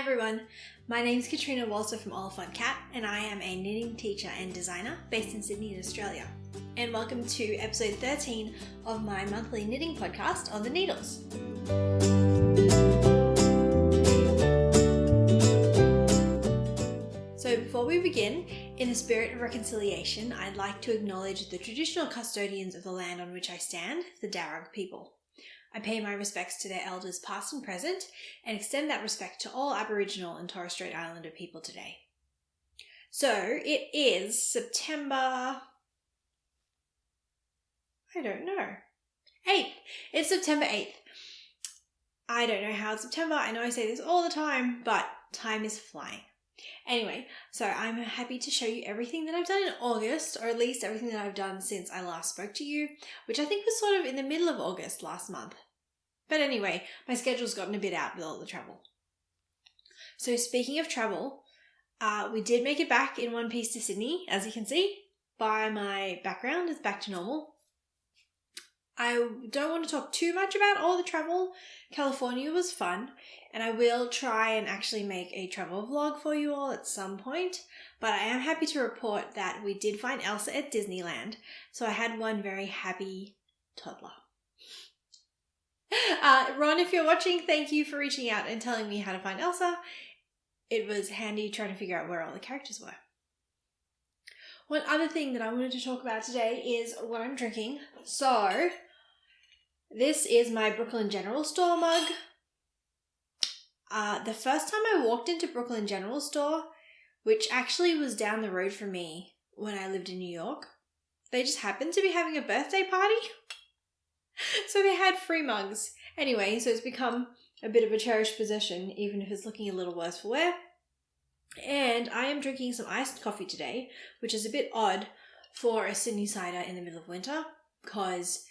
everyone, my name is Katrina Walser from Oliphant and I am a knitting teacher and designer based in Sydney, Australia. And welcome to episode 13 of my monthly knitting podcast on the needles. So before we begin, in the spirit of reconciliation, I'd like to acknowledge the traditional custodians of the land on which I stand, the Darug people. I pay my respects to their elders past and present and extend that respect to all Aboriginal and Torres Strait Islander people today. So it is September, I don't know, 8th. It's September 8th. I don't know how it's September. I know I say this all the time, but time is flying. Anyway, so I'm happy to show you everything that I've done in August, or at least everything that I've done since I last spoke to you, which I think was sort of in the middle of August last month. But anyway, my schedule's gotten a bit out with all the travel. So speaking of travel, we did make it back in one piece to Sydney, as you can see by my background, it's back to normal. I don't want to talk too much about all the travel. California was fun, and I will try and actually make a travel vlog for you all at some point, but I am happy to report that we did find Elsa at Disneyland, so I had one very happy toddler. Ron, if you're watching, thank you for reaching out and telling me how to find Elsa. It was handy trying to figure out where all the characters were. One other thing that I wanted to talk about today is what I'm drinking. So, this is my Brooklyn General Store mug. The first time I walked into Brooklyn General Store, which actually was down the road from me when I lived in New York, they just happened to be having a birthday party. So they had free mugs. Anyway, so it's become a bit of a cherished possession, even if it's looking a little worse for wear. And I am drinking some iced coffee today, which is a bit odd for a Sydney cider in the middle of winter, because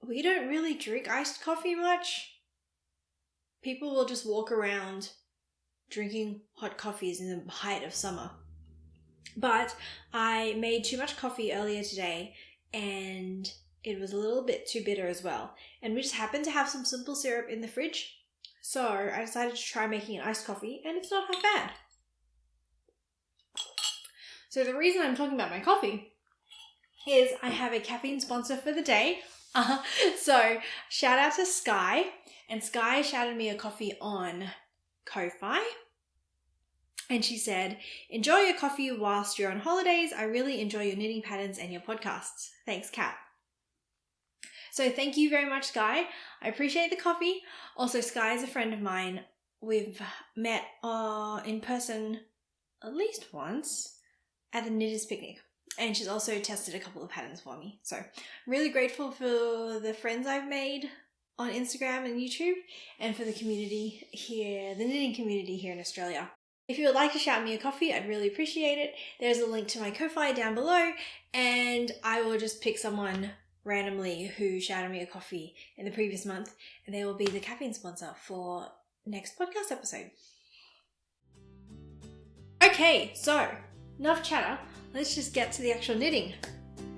we don't really drink iced coffee much. People will just walk around drinking hot coffees in the height of summer. But I made too much coffee earlier today and it was a little bit too bitter as well. And we just happened to have some simple syrup in the fridge. So I decided to try making an iced coffee and it's not half bad. So the reason I'm talking about my coffee is I have a caffeine sponsor for the day. So shout out to Sky. And Sky shouted me a coffee on Ko-Fi. And she said, enjoy your coffee whilst you're on holidays. I really enjoy your knitting patterns and your podcasts. Thanks, Kat. So thank you very much, Sky. I appreciate the coffee. Also, Sky is a friend of mine. We've met in person at least once at the Knitters Picnic. And she's also tested a couple of patterns for me. So I'm really grateful for the friends I've made on Instagram and YouTube and for the community here, the knitting community here in Australia. If you would like to shout me a coffee, I'd really appreciate it. There's a link to my Ko-Fi down below and I will just pick someone randomly who shouted me a coffee in the previous month and they will be the caffeine sponsor for next podcast episode. Okay, so enough chatter. Let's just get to the actual knitting.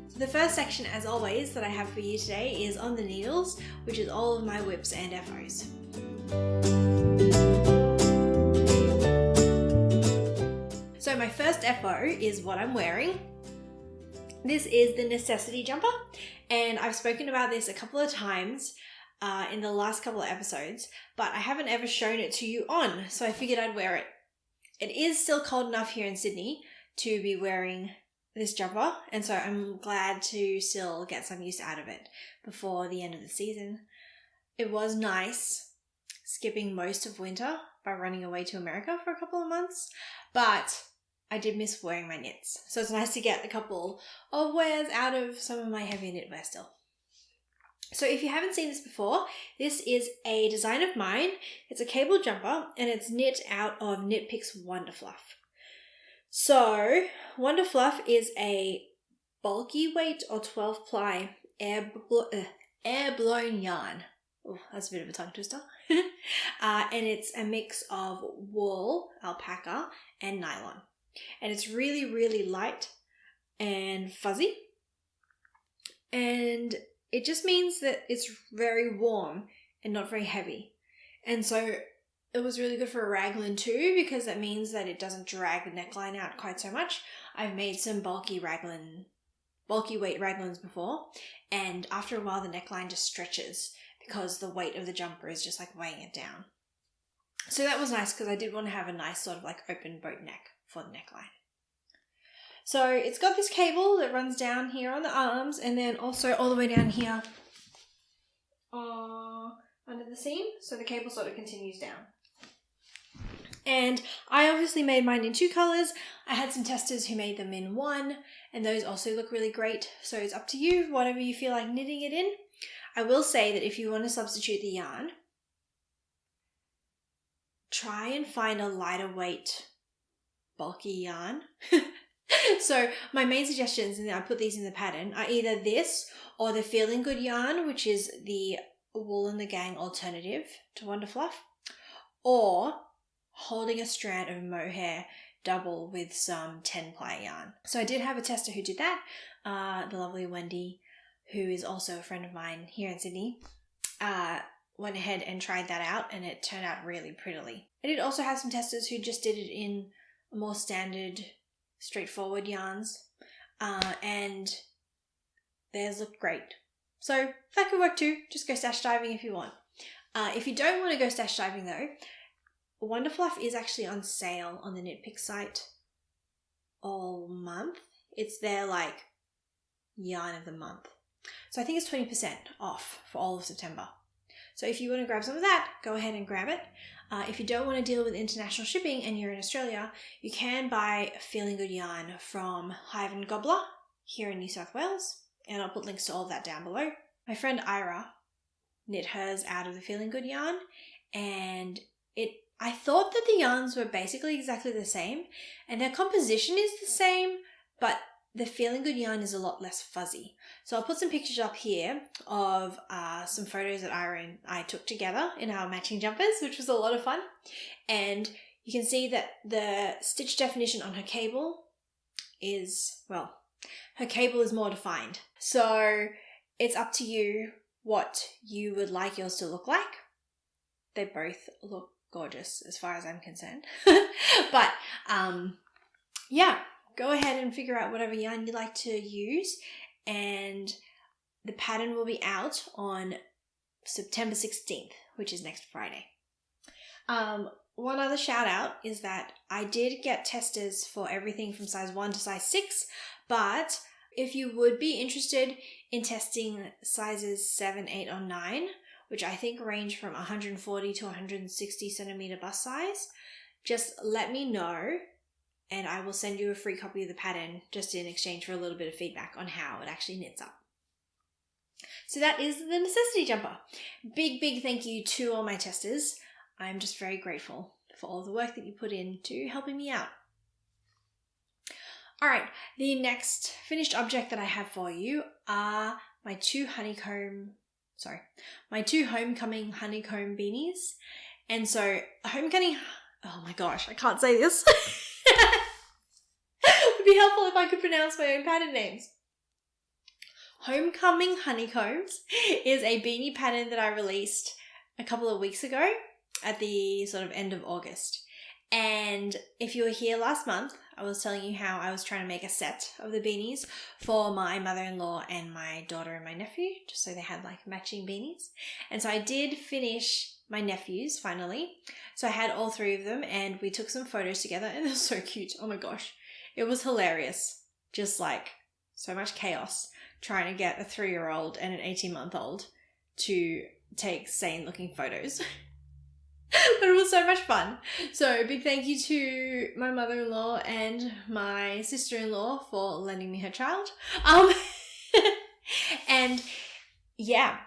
So the first section, as always, that I have for you today is on the needles, which is all of my whips and FOs. So my first FO is what I'm wearing. This is the Necessity Jumper, and I've spoken about this a couple of times in the last couple of episodes, but I haven't ever shown it to you on, so I figured I'd wear it. It is still cold enough here in Sydney to be wearing this jumper, and so I'm glad to still get some use out of it before the end of the season. It was nice skipping most of winter by running away to America for a couple of months, but I did miss wearing my knits. So it's nice to get a couple of wears out of some of my heavy knitwear still. So if you haven't seen this before, this is a design of mine. It's a cable jumper and it's knit out of Knit Picks Wonder Fluff. So Wonder Fluff is a bulky weight or 12 ply air blown yarn. Oh, that's a bit of a tongue twister. And it's a mix of wool, alpaca, and nylon. And it's really, really light and fuzzy. And it just means that it's very warm and not very heavy. And so it was really good for a raglan too, because that means that it doesn't drag the neckline out quite so much. I've made some bulky weight raglans before, and after a while the neckline just stretches because the weight of the jumper is just like weighing it down. So that was nice because I did want to have a nice sort of like open boat neck for the neckline. So it's got this cable that runs down here on the arms, and then also all the way down here under the seam, so the cable sort of continues down. And I obviously made mine in 2 colours. I had some testers who made them in 1, and those also look really great. So it's up to you, whatever you feel like knitting it in. I will say that if you want to substitute the yarn, try and find a lighter weight, bulky yarn. So my main suggestions, and I put these in the pattern, are either this or the Feeling Good yarn, which is the Wool and the Gang alternative to Wonder Fluff, or holding a strand of mohair double with some 10-ply yarn. So I did have a tester who did that, the lovely Wendy, who is also a friend of mine here in Sydney, went ahead and tried that out, and it turned out really prettily. I did also have some testers who just did it in more standard, straightforward yarns, and theirs looked great. So that could work too. Just go stash diving if you want. If you don't want to go stash diving though, Wonder Fluff is actually on sale on the Knit Pick site all month. It's their like yarn of the month. So I think it's 20% off for all of September. So if you want to grab some of that, go ahead and grab it. If you don't want to deal with international shipping and you're in Australia, you can buy Feeling Good yarn from Hive and Gobbler here in New South Wales, and I'll put links to all of that down below. My friend Ira knit hers out of the Feeling Good yarn, and I thought that the yarns were basically exactly the same, and their composition is the same, but the Feeling Good yarn is a lot less fuzzy. So I'll put some pictures up here of some photos that Ira and I took together in our matching jumpers, which was a lot of fun. And you can see that the stitch definition on her cable is, well, her cable is more defined. So it's up to you what you would like yours to look like. They both look gorgeous as far as I'm concerned. But yeah, go ahead and figure out whatever yarn you like to use, and the pattern will be out on September 16th, which is next Friday. One other shout out is that I did get testers for everything from size 1 to size 6, but if you would be interested in testing sizes 7, 8, or 9, which I think range from 140 to 160 centimeter bust size, just let me know, and I will send you a free copy of the pattern just in exchange for a little bit of feedback on how it actually knits up. So that is the necessity jumper. Big, big thank you to all my testers. I'm just very grateful for all the work that you put into helping me out. All right, the next finished object that I have for you are my two Homecoming Honeycomb beanies. And so oh my gosh, I can't say this. It would be helpful if I could pronounce my own pattern names. Homecoming Honeycombs is a beanie pattern that I released a couple of weeks ago at the sort of end of August. And if you were here last month, I was telling you how I was trying to make a set of the beanies for my mother-in-law and my daughter and my nephew, just so they had like matching beanies. And so I did finish my nephews finally. So I had all 3 of them, and we took some photos together, and they're so cute. Oh my gosh. It was hilarious. Just like so much chaos trying to get a 3-year-old and an 18-month-old to take sane looking photos. But it was so much fun. So big thank you to my mother-in-law and my sister-in-law for lending me her child. And yeah,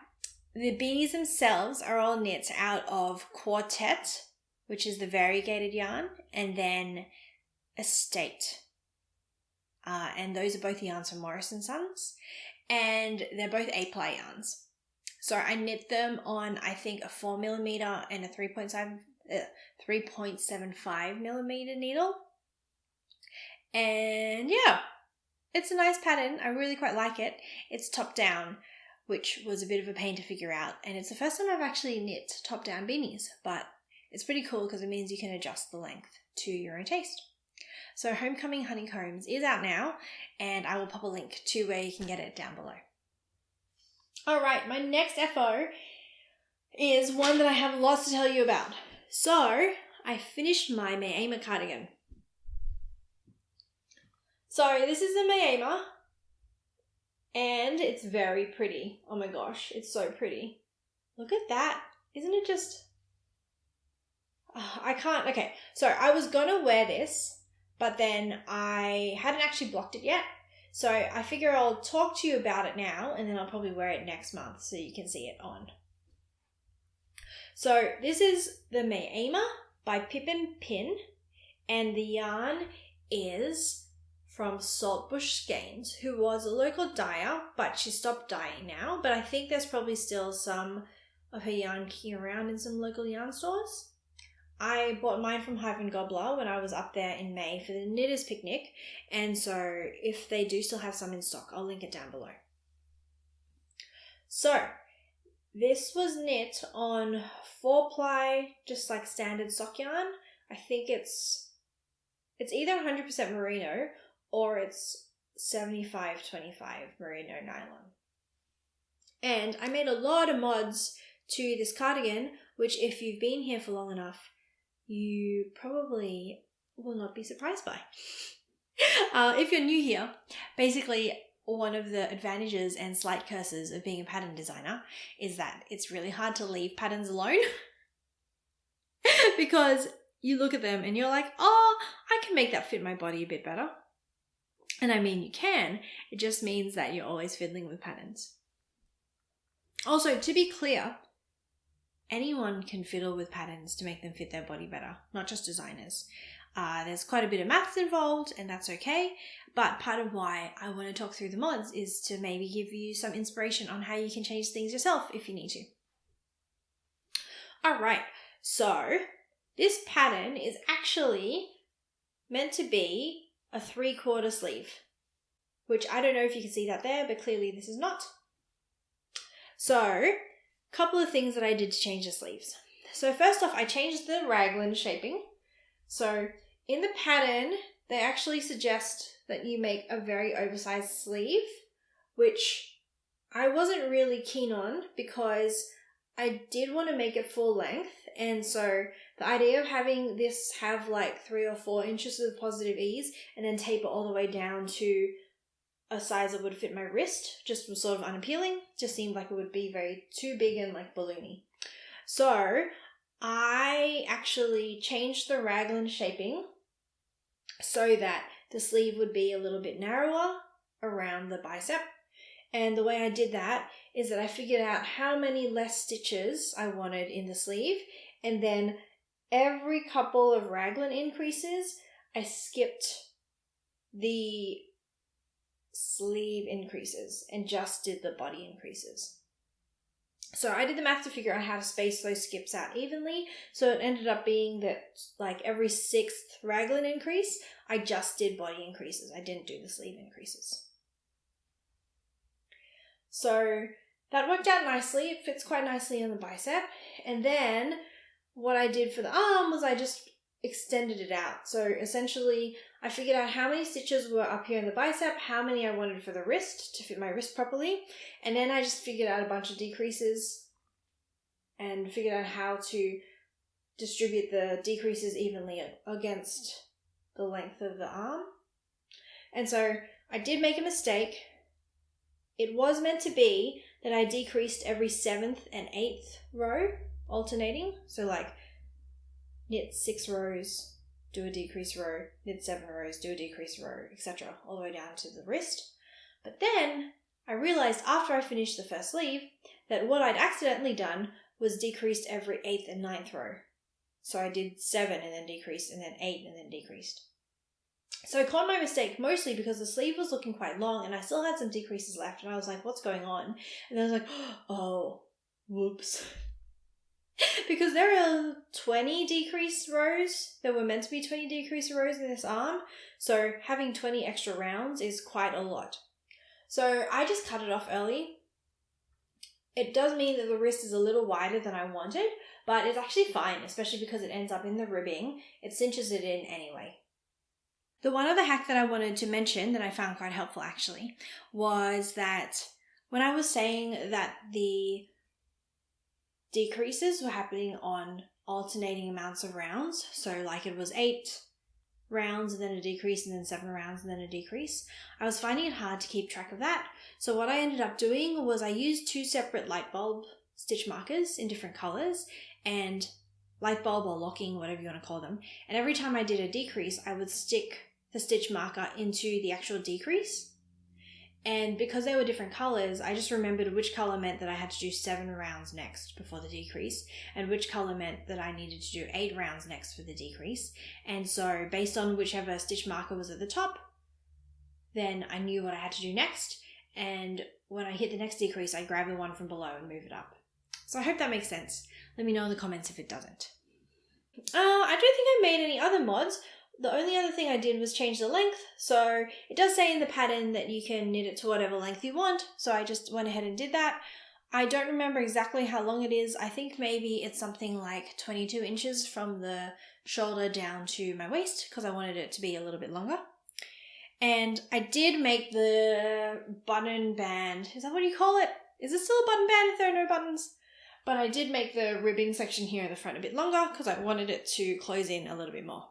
the beanies themselves are all knit out of Quartet, which is the variegated yarn, and then Estate. And those are both yarns from Morris & Sons, and they're both 8-ply yarns. So I knit them on, I think, a 4mm and a 3.75mm needle. And yeah, it's a nice pattern. I really quite like it. It's top down, which was a bit of a pain to figure out. And it's the first time I've actually knit top down beanies, but It's pretty cool because it means you can adjust the length to your own taste. So Homecoming Honeycombs is out now, and I will pop a link to where you can get it down below. All right, my next FO is one that I have lots to tell you about. So I finished my Mayama cardigan. So this is the Mayama, and it's very pretty. Oh my gosh, it's so pretty. Look at that. Isn't it just... I can't... Okay, so I was gonna wear this, but then I hadn't actually blocked it yet. So I figure I'll talk to you about it now, and then I'll probably wear it next month so you can see it on. So this is the Mayama by Pippin Pin, and the yarn is from Saltbush Skeins, who was a local dyer, but she stopped dyeing now. But I think there's probably still some of her yarn kicking around in some local yarn stores. I bought mine from Hive and Gobbler when I was up there in May for the Knitters Picnic, and so if they do still have some in stock, I'll link it down below. So this was knit on 4-ply, just like standard sock yarn. I think it's either 100% merino or it's 75-25 merino nylon. And I made a lot of mods to this cardigan, which if you've been here for long enough, you probably will not be surprised by. If you're new here, basically one of the advantages and slight curses of being a pattern designer is that it's really hard to leave patterns alone because you look at them and you're like, oh, I can make that fit my body a bit better. And I mean, you can. It just means that you're always fiddling with patterns. Also, to be clear, anyone can fiddle with patterns to make them fit their body better, not just designers. There's quite a bit of maths involved, and that's okay. But part of why I want to talk through the mods is to maybe give you some inspiration on how you can change things yourself if you need to. All right, so this pattern is actually meant to be a 3/4 sleeve, which I don't know if you can see that there, but clearly this is not. So, couple of things that I did to change the sleeves. So first off, I changed the raglan shaping. So in the pattern, they actually suggest that you make a very oversized sleeve, which I wasn't really keen on because I did want to make it full length. And so the idea of having this have like 3 or 4 inches of positive ease and then taper all the way down to a size that would fit my wrist just was sort of unappealing. Just seemed like it would be very too big and like balloony. So I actually changed the raglan shaping so that the sleeve would be a little bit narrower around the bicep. And the way I did that is that I figured out how many less stitches I wanted in the sleeve, and then every couple of raglan increases, I skipped the sleeve increases and just did the body increases. So I did the math to figure out how to space those skips out evenly. So it ended up being that like every 6th raglan increase, I just did body increases. I didn't do the sleeve increases. So that worked out nicely. It fits quite nicely on the bicep. And then what I did for the arm was I just extended it out. So essentially I figured out how many stitches were up here in the bicep, how many I wanted for the wrist to fit my wrist properly, and then I just figured out a bunch of decreases and figured out how to distribute the decreases evenly against the length of the arm. And so I did make a mistake. It was meant to be that I decreased every 7th and 8th row alternating. So like knit 6 rows, do a decrease row, knit 7 rows, do a decrease row, etc. all the way down to the wrist. But then I realized after I finished the first sleeve that what I'd accidentally done was decreased every 8th and 9th row. So I did 7 and then decreased, and then 8 and then decreased. So I caught my mistake mostly because the sleeve was looking quite long and I still had some decreases left, and I was like, what's going on? And I was like, oh, whoops. Because there are 20 decrease rows. There were meant to be 20 decrease rows in this arm. So having 20 extra rounds is quite a lot. So I just cut it off early. It does mean that the wrist is a little wider than I wanted, but it's actually fine, especially because it ends up in the ribbing. It cinches it in anyway. The one other hack that I wanted to mention that I found quite helpful actually was that when I was saying that the decreases were happening on alternating amounts of rounds, so like it was 8 rounds and then a decrease and then 7 rounds and then a decrease, I was finding it hard to keep track of that. So what I ended up doing was I used 2 separate light bulb stitch markers in different colors and light bulb or locking, whatever you want to call them. And every time I did a decrease, I would stick the stitch marker into the actual decrease. And because they were different colors, I just remembered which color meant that I had to do 7 rounds next before the decrease, and which color meant that I needed to do 8 rounds next for the decrease. And so based on whichever stitch marker was at the top, then I knew what I had to do next. And when I hit the next decrease, I grab the one from below and move it up. So I hope that makes sense. Let me know in the comments if it doesn't. I don't think I made any other mods. The only other thing I did was change the length. So it does say in the pattern that you can knit it to whatever length you want. So I just went ahead and did that. I don't remember exactly how long it is. I think maybe it's something like 22 inches from the shoulder down to my waist because I wanted it to be a little bit longer. And I did make the button band. Is that what you call it? Is it still a button band if there are no buttons? But I did make the ribbing section here in the front a bit longer because I wanted it to close in a little bit more.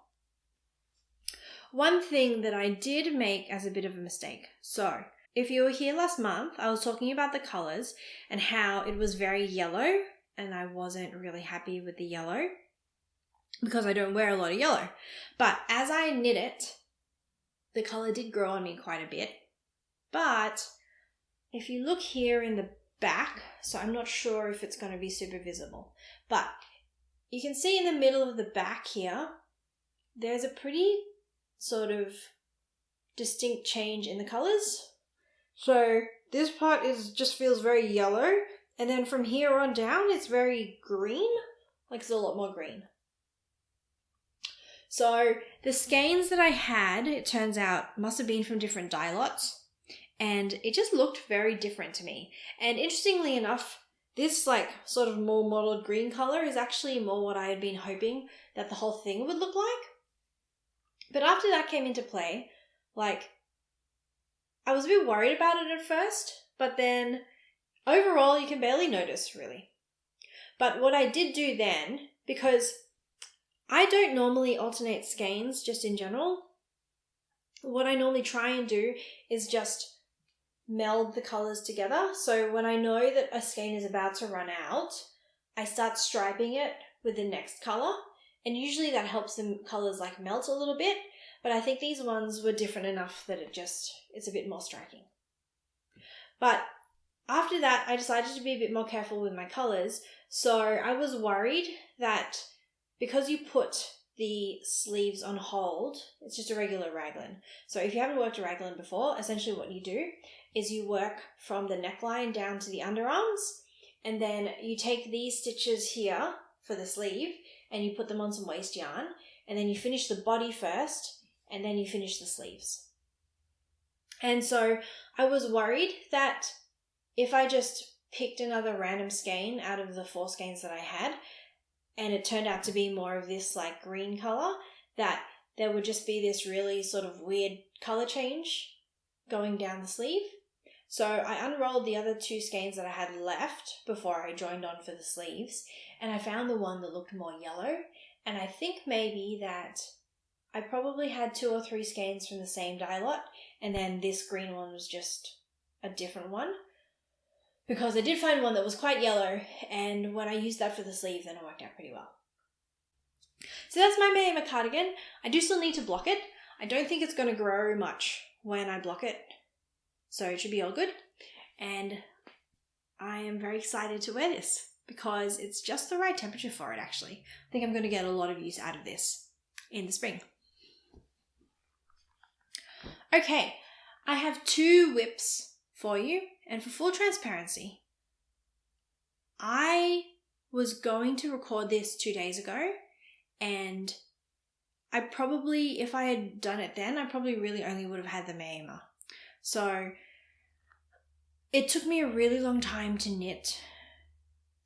One thing that I did make as a bit of a mistake. So, if you were here last month, I was talking about the colours and how it was very yellow and I wasn't really happy with the yellow because I don't wear a lot of yellow. But as I knit it, the colour did grow on me quite a bit. But if you look here in the back, so I'm not sure if it's going to be super visible, but you can see in the middle of the back here, there's a pretty sort of distinct change in the colours. So this part just feels very yellow, and then from here on down it's very green, like it's a lot more green. So the skeins that I had, it turns out, must have been from different dye lots, and it just looked very different to me. And interestingly enough, this like sort of more mottled green colour is actually more what I had been hoping that the whole thing would look like. But after that came into play, like, I was a bit worried about it at first, but then overall you can barely notice, really. But what I did do then, because I don't normally alternate skeins just in general, what I normally try and do is just meld the colours together. So when I know that a skein is about to run out, I start striping it with the next colour. And usually that helps the colours like melt a little bit, but I think these ones were different enough that it's a bit more striking. But after that, I decided to be a bit more careful with my colours. So I was worried that because you put the sleeves on hold, it's just a regular raglan. So if you haven't worked a raglan before, essentially what you do is you work from the neckline down to the underarms, and then you take these stitches here for the sleeve and you put them on some waste yarn, and then you finish the body first and then you finish the sleeves. And so I was worried that if I just picked another random skein out of the 4 skeins that I had, and it turned out to be more of this like green colour, that there would just be this really sort of weird colour change going down the sleeve. So I unrolled the other 2 skeins that I had left before I joined on for the sleeves, and I found the one that looked more yellow, and I think maybe that I probably had 2 or 3 skeins from the same dye lot, and then this green one was just a different one, because I did find one that was quite yellow, and when I used that for the sleeve, then it worked out pretty well. So that's my Mayema cardigan. I do still need to block it. I don't think it's going to grow much when I block it, so it should be all good. And I am very excited to wear this because it's just the right temperature for it, actually. I think I'm going to get a lot of use out of this in the spring. Okay, I have 2 whips for you, and for full transparency, I was going to record this 2 days ago, and I probably, if I had done it then, I probably really only would have had the Mayema. So it took me a really long time to knit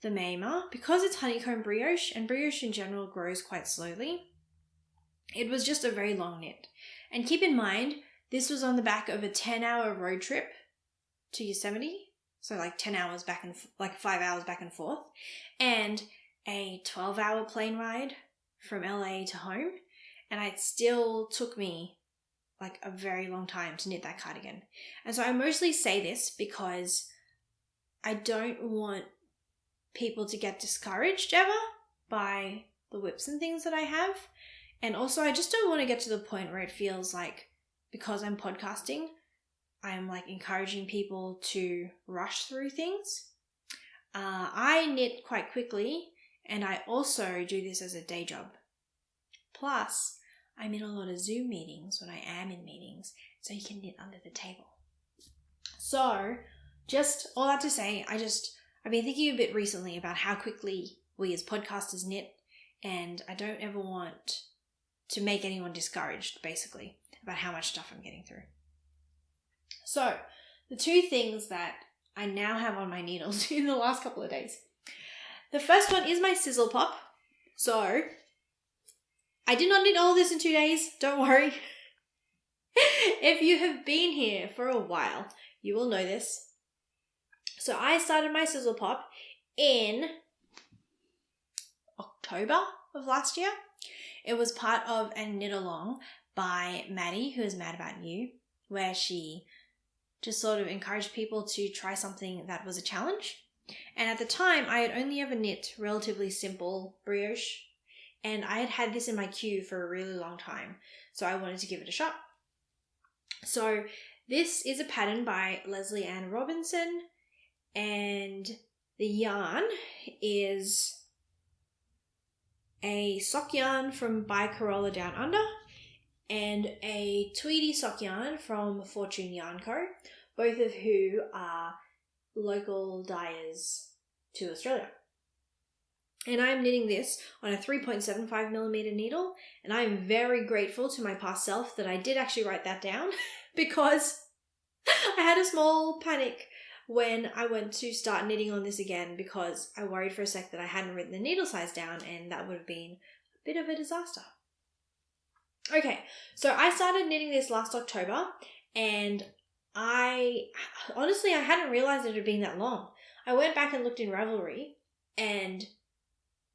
the Mayma, because it's honeycomb brioche, and brioche in general grows quite slowly, it was just a very long knit. And keep in mind, this was on the back of a 10-hour road trip to Yosemite. So like 10 hours back and, 5 hours back and forth. And a 12-hour plane ride from LA to home. And it still took me like a very long time to knit that cardigan. And so I mostly say this because I don't want people to get discouraged ever by the whips and things that I have. And also I just don't want to get to the point where it feels like, because I'm podcasting, I'm like encouraging people to rush through things. I knit quite quickly, and I also do this as a day job. Plus, I'm in a lot of Zoom meetings when I am in meetings, so you can knit under the table. So, just all that to say, I've been thinking a bit recently about how quickly we as podcasters knit, and I don't ever want to make anyone discouraged, basically, about how much stuff I'm getting through. So, the two things that I now have on my needles in the last couple of days. The first one is my sizzle pop. So, I did not knit all this in 2 days, don't worry. If you have been here for a while, you will know this. So, I started my sizzle pop in October of last year. It was part of a knit along by Maddie, who is Mad About You, where she just sort of encouraged people to try something that was a challenge. And at the time, I had only ever knit relatively simple brioche, and I had had this in my queue for a really long time, so I wanted to give it a shot. So this is a pattern by Leslie Ann Robinson, and the yarn is a sock yarn from By Corolla Down Under and a Tweedy sock yarn from Fortune Yarn Co., both of who are local dyers to Australia. And I'm knitting this on a 3.75mm needle, and I'm very grateful to my past self that I did actually write that down because I had a small panic when I went to start knitting on this again because I worried for a sec that I hadn't written the needle size down, and that would have been a bit of a disaster. Okay, so I started knitting this last October, and I hadn't realized it had been that long. I went back and looked in Ravelry, and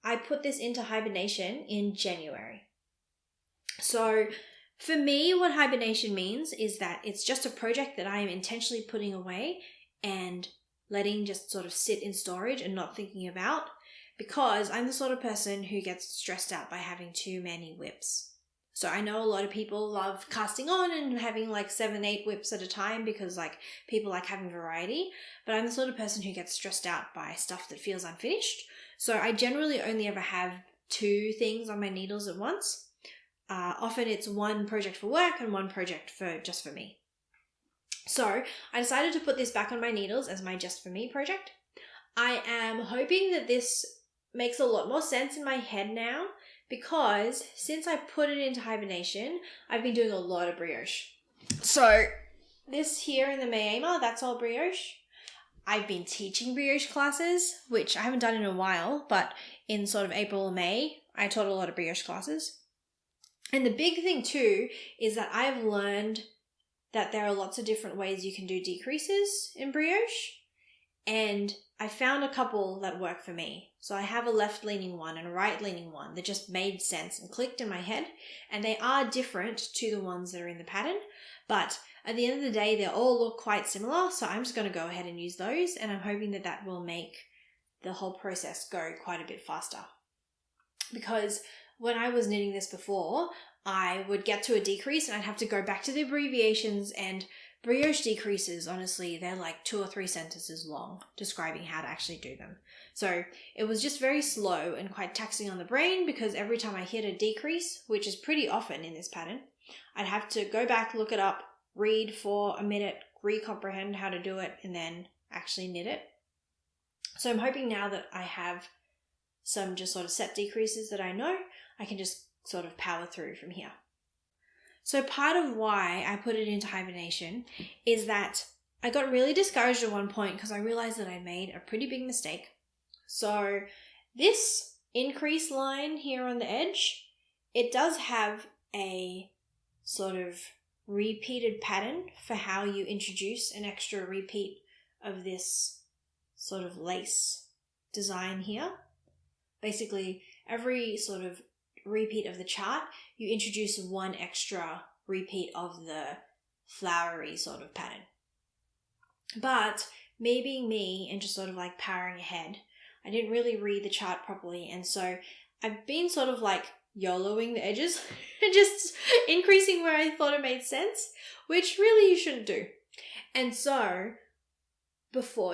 I put this into hibernation in January. So for me, what hibernation means is that it's just a project that I am intentionally putting away and letting just sort of sit in storage and not thinking about, because I'm the sort of person who gets stressed out by having too many whips. So I know a lot of people love casting on and having like 7-8 whips at a time because like people like having variety, but I'm the sort of person who gets stressed out by stuff that feels unfinished. So I generally only ever have 2 things on my needles at once. Often it's one project for work and one project just for me. So I decided to put this back on my needles as my just for me project. I am hoping that this makes a lot more sense in my head now, because since I put it into hibernation, I've been doing a lot of brioche. So this here in the Mayama, that's all brioche. I've been teaching brioche classes, which I haven't done in a while, but in sort of April or May, I taught a lot of brioche classes. And the big thing too is that I've learned that there are lots of different ways you can do decreases in brioche, and I found a couple that work for me. So I have a left-leaning one and a right-leaning one that just made sense and clicked in my head, and they are different to the ones that are in the pattern, but at the end of the day, they all look quite similar, so I'm just going to go ahead and use those, and I'm hoping that that will make the whole process go quite a bit faster. Because when I was knitting this before, I would get to a decrease and I'd have to go back to the abbreviations, and brioche decreases, honestly, they're like 2 or 3 sentences long describing how to actually do them. So it was just very slow and quite taxing on the brain, because every time I hit a decrease, which is pretty often in this pattern, I'd have to go back, look it up, read for a minute, re-comprehend how to do it, and then actually knit it. So I'm hoping now that I have some just sort of set decreases that I know, I can just sort of power through from here. So part of why I put it into hibernation is that I got really discouraged at one point because I realized that I made a pretty big mistake. So this increase line here on the edge, it does have a sort of repeated pattern for how you introduce an extra repeat of this sort of lace design here. Basically, every sort of repeat of the chart, you introduce one extra repeat of the flowery sort of pattern. But me being me and just sort of like powering ahead, I didn't really read the chart properly, and so I've been sort of like YOLOing the edges and just increasing where I thought it made sense, which really you shouldn't do. And so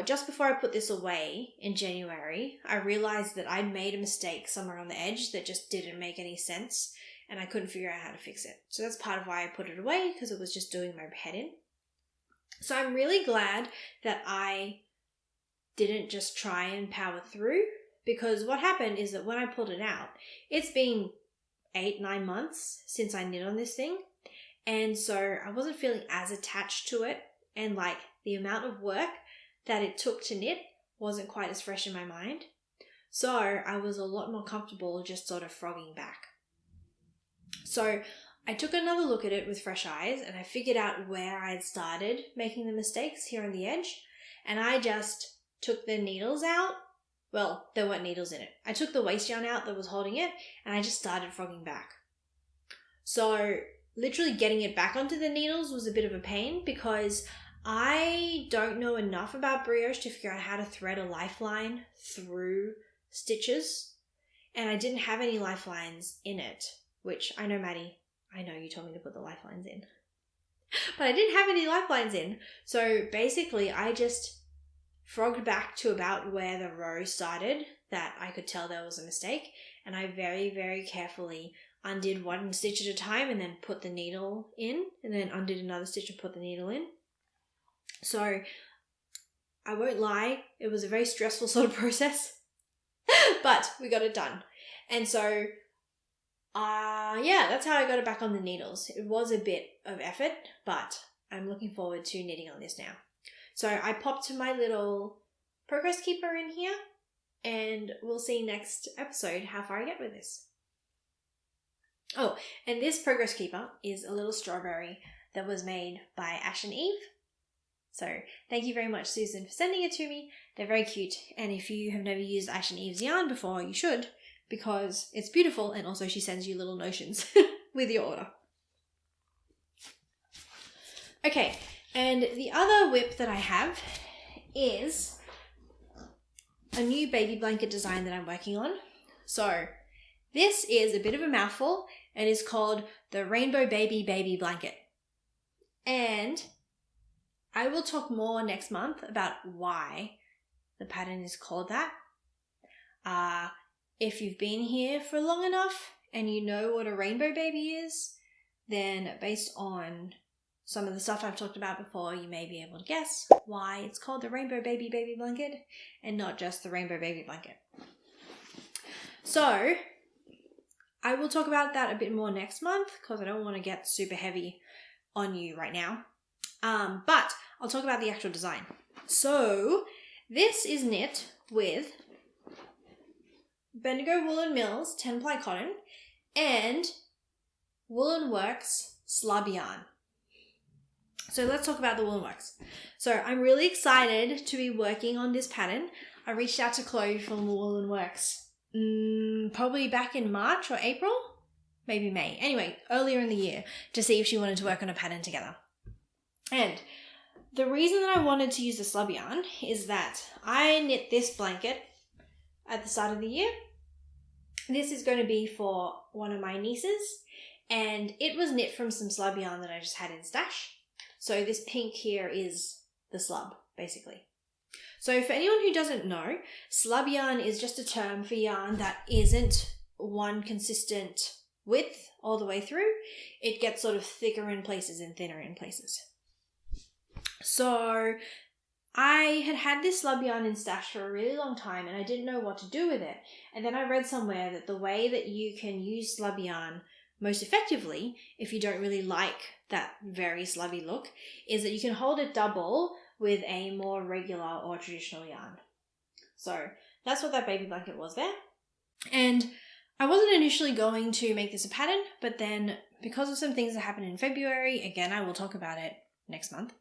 just before I put this away in January, I realized that I'd made a mistake somewhere on the edge that just didn't make any sense, and I couldn't figure out how to fix it. So that's part of why I put it away, because it was just doing my head in. So I'm really glad that I didn't just try and power through, because what happened is that when I pulled it out, it's been 8-9 months since I knit on this thing, and so I wasn't feeling as attached to it, and like the amount of work that it took to knit wasn't quite as fresh in my mind. So I was a lot more comfortable just sort of frogging back. So I took another look at it with fresh eyes, and I figured out where I had started making the mistakes here on the edge, and I just took the needles out. Well, there weren't needles in it. I took the waste yarn out that was holding it, and I just started frogging back. So literally getting it back onto the needles was a bit of a pain, because I don't know enough about brioche to figure out how to thread a lifeline through stitches, and I didn't have any lifelines in it, which I know, Maddie, I know you told me to put the lifelines in, but I didn't have any lifelines in. So basically I just frogged back to about where the row started that I could tell there was a mistake, and I very, very carefully undid one stitch at a time and then put the needle in, and then undid another stitch and put the needle in. So I won't lie, it was a very stressful sort of process, but we got it done. And so yeah, that's how I got it back on the needles. It was a bit of effort, but I'm looking forward to knitting on this now. So I popped my little progress keeper in here, and we'll see next episode how far I get with this. Oh, and this progress keeper is a little strawberry that was made by Ash and Eve. So thank you very much, Susan, for sending it to me. They're very cute, and if you have never used Ash and Eve's yarn before, you should, because it's beautiful, and also she sends you little notions with your order. Okay, and the other whip that I have is a new baby blanket design that I'm working on. So this is a bit of a mouthful. It is called the Rainbow Baby Blanket. And I will talk more next month about why the pattern is called that. If you've been here for long enough and you know what a rainbow baby is, then based on some of the stuff I've talked about before, you may be able to guess why it's called the Rainbow Baby Blanket and not just the Rainbow Baby Blanket. So I will talk about that a bit more next month, because I don't want to get super heavy on you right now. But I'll talk about the actual design. So this is knit with Bendigo Woolen Mills 10-ply cotton and Woolen Works slub yarn. So let's talk about the Woolen Works. So I'm really excited to be working on this pattern. I reached out to Chloe from Woolen Works probably back in March or April, maybe May. Anyway, earlier in the year, to see if she wanted to work on a pattern together. And the reason that I wanted to use the slub yarn is that I knit this blanket at the start of the year. This is going to be for one of my nieces, and it was knit from some slub yarn that I just had in stash. So this pink here is the slub, basically. So for anyone who doesn't know, slub yarn is just a term for yarn that isn't one consistent width all the way through. It gets sort of thicker in places and thinner in places. So I had this slub yarn in stash for a really long time, and I didn't know what to do with it. And then I read somewhere that the way that you can use slub yarn most effectively, if you don't really like that very slubby look, is that you can hold it double with a more regular or traditional yarn. So that's what that baby blanket was there. And I wasn't initially going to make this a pattern, but then because of some things that happened in February, again, I will talk about it next month,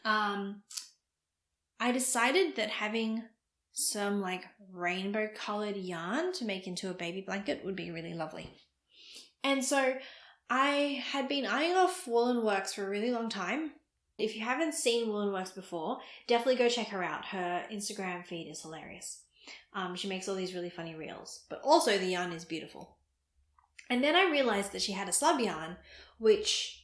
I decided that having some like rainbow colored yarn to make into a baby blanket would be really lovely. And so I had been eyeing off Woolen Works for a really long time. If you haven't seen Woolen Works before, definitely go check her out. Her Instagram feed is hilarious. She makes all these really funny reels, but also the yarn is beautiful. And then I realized that she had a slub yarn, which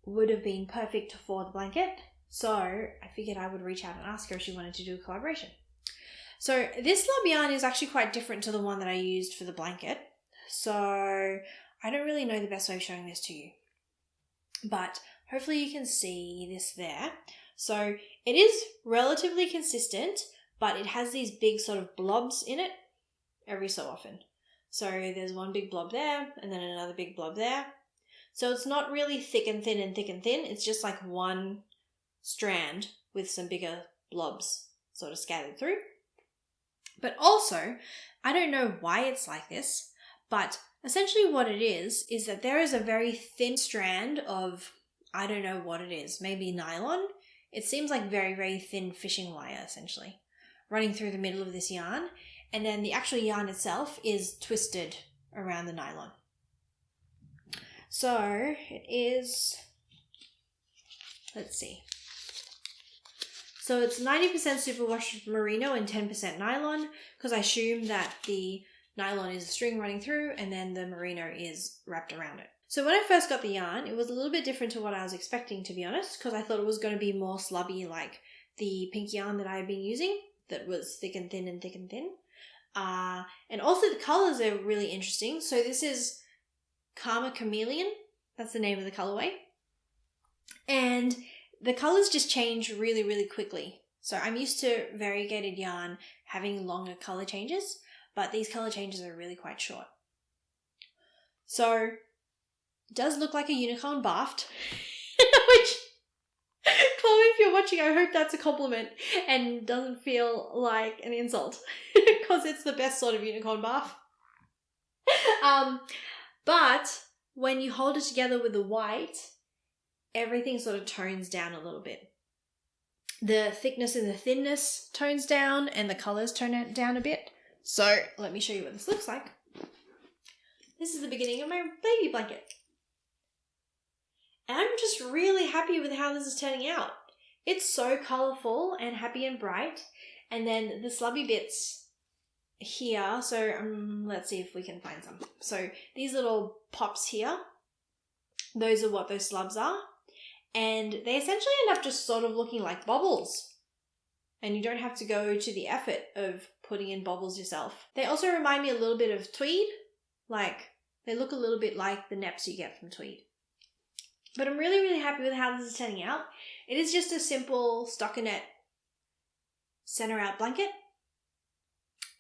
would have been perfect for the blanket. So I figured I would reach out and ask her if she wanted to do a collaboration. So this slub yarn is actually quite different to the one that I used for the blanket. So I don't really know the best way of showing this to you, but hopefully you can see this there. So it is relatively consistent, but it has these big sort of blobs in it every so often. So there's one big blob there and then another big blob there. So it's not really thick and thin and thick and thin. It's just like one strand with some bigger blobs sort of scattered through. But also, I don't know why it's like this, but essentially what it is that there is a very thin strand of, I don't know what it is, maybe nylon. It seems like very, very thin fishing wire essentially, running through the middle of this yarn. And then the actual yarn itself is twisted around the nylon. So it is, let's see. So it's 90% superwash merino and 10% nylon, because I assume that the nylon is a string running through and then the merino is wrapped around it. So when I first got the yarn, it was a little bit different to what I was expecting, to be honest, because I thought it was going to be more slubby like the pink yarn that I had been using that was thick and thin and thick and thin. And also the colors are really interesting. So this is Karma Chameleon. That's the name of the colorway. And the colors just change really, really quickly. So I'm used to variegated yarn having longer color changes, but these color changes are really quite short. So it does look like a unicorn baft, which, Chloe, if you're watching, I hope that's a compliment and doesn't feel like an insult, because it's the best sort of unicorn bath. But when you hold it together with the white, everything sort of tones down a little bit. The thickness and the thinness tones down and the colors tone down a bit. So let me show you what this looks like. This is the beginning of my baby blanket. And I'm just really happy with how this is turning out. It's so colourful and happy and bright. And then the slubby bits here, so let's see if we can find some. So these little pops here, those are what those slubs are. And they essentially end up just sort of looking like bubbles. And you don't have to go to the effort of putting in bubbles yourself. They also remind me a little bit of tweed. Like, they look a little bit like the neps you get from tweed. But I'm really, really happy with how this is turning out. It is just a simple stockinette center out blanket.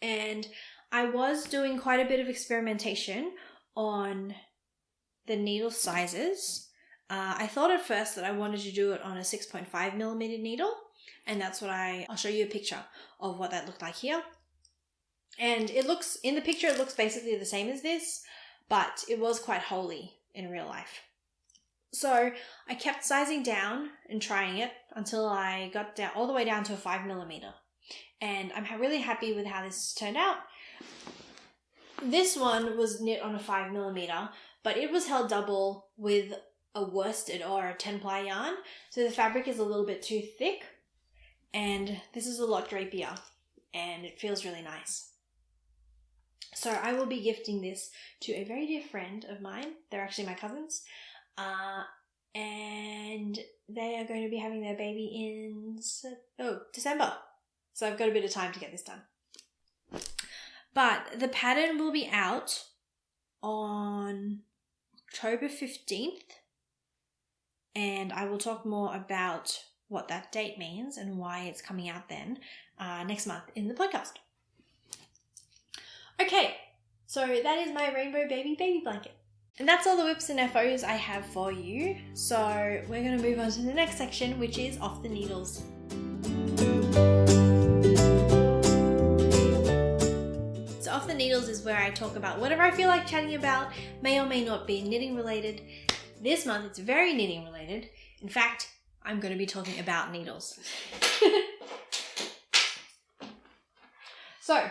And I was doing quite a bit of experimentation on the needle sizes. I thought at first that I wanted to do it on a 6.5mm needle, and that's what I'll show you a picture of what that looked like here. And it looks, in the picture, it looks basically the same as this, but it was quite holy in real life. So I kept sizing down and trying it until I got down all the way down to a 5mm. And I'm really happy with how this turned out. This one was knit on a 5mm, but it was held double with a worsted or a 10-ply yarn, so the fabric is a little bit too thick, and this is a lot drapier, and it feels really nice. So I will be gifting this to a very dear friend of mine. They're actually my cousins, and they are going to be having their baby in December, so I've got a bit of time to get this done. But the pattern will be out on October 15th, and I will talk more about what that date means and why it's coming out then next month in the podcast. Okay, so that is my rainbow baby blanket. And that's all the whips and FOs I have for you. So we're going to move on to the next section, which is off the needles. the Needles is where I talk about whatever I feel like chatting about, may or may not be knitting related. This month it's very knitting related. In fact, I'm going to be talking about needles. So,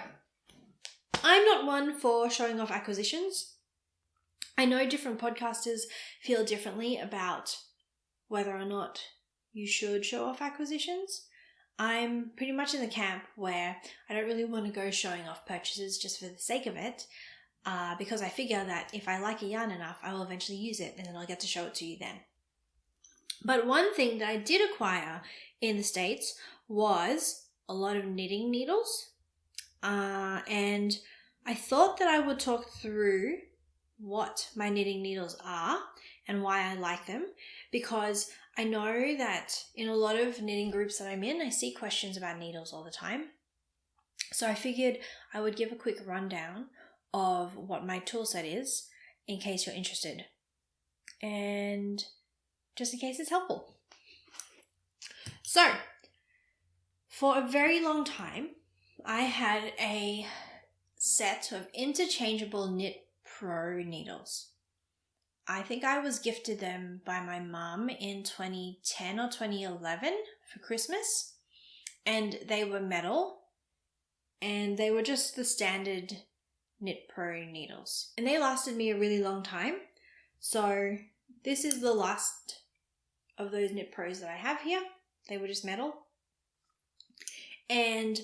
I'm not one for showing off acquisitions. I know different podcasters feel differently about whether or not you should show off acquisitions. I'm pretty much in the camp where I don't really want to go showing off purchases just for the sake of it, because I figure that if I like a yarn enough, I will eventually use it and then I'll get to show it to you then. But one thing that I did acquire in the States was a lot of knitting needles, and I thought that I would talk through what my knitting needles are and why I like them, because I know that in a lot of knitting groups that I'm in, I see questions about needles all the time. So I figured I would give a quick rundown of what my tool set is in case you're interested, and just in case it's helpful. So, for a very long time, I had a set of interchangeable Knit Pro needles. I think I was gifted them by my mum in 2010 or 2011 for Christmas, and they were metal, and they were just the standard Knit Pro needles. And they lasted me a really long time, so this is the last of those Knit Pros that I have here. They were just metal, and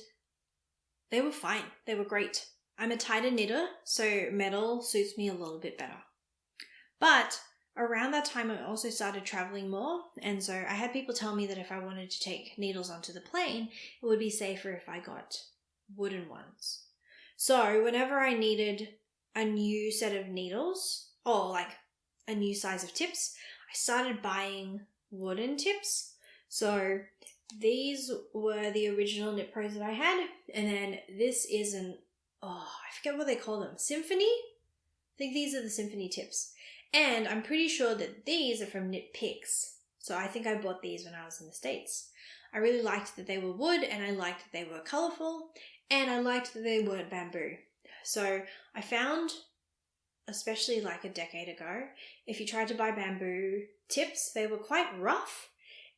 they were fine. They were great. I'm a tighter knitter, so metal suits me a little bit better. But around that time, I also started traveling more, and so I had people tell me that if I wanted to take needles onto the plane, it would be safer if I got wooden ones. So whenever I needed a new set of needles, or like a new size of tips, I started buying wooden tips. So these were the original Knit Pros that I had, and then this is I forget what they call them, Symphony? I think these are the Symphony tips. And I'm pretty sure that these are from Knit Picks. So I think I bought these when I was in the States. I really liked that they were wood, and I liked that they were colourful, and I liked that they weren't bamboo. So I found, especially like a decade ago, if you tried to buy bamboo tips, they were quite rough.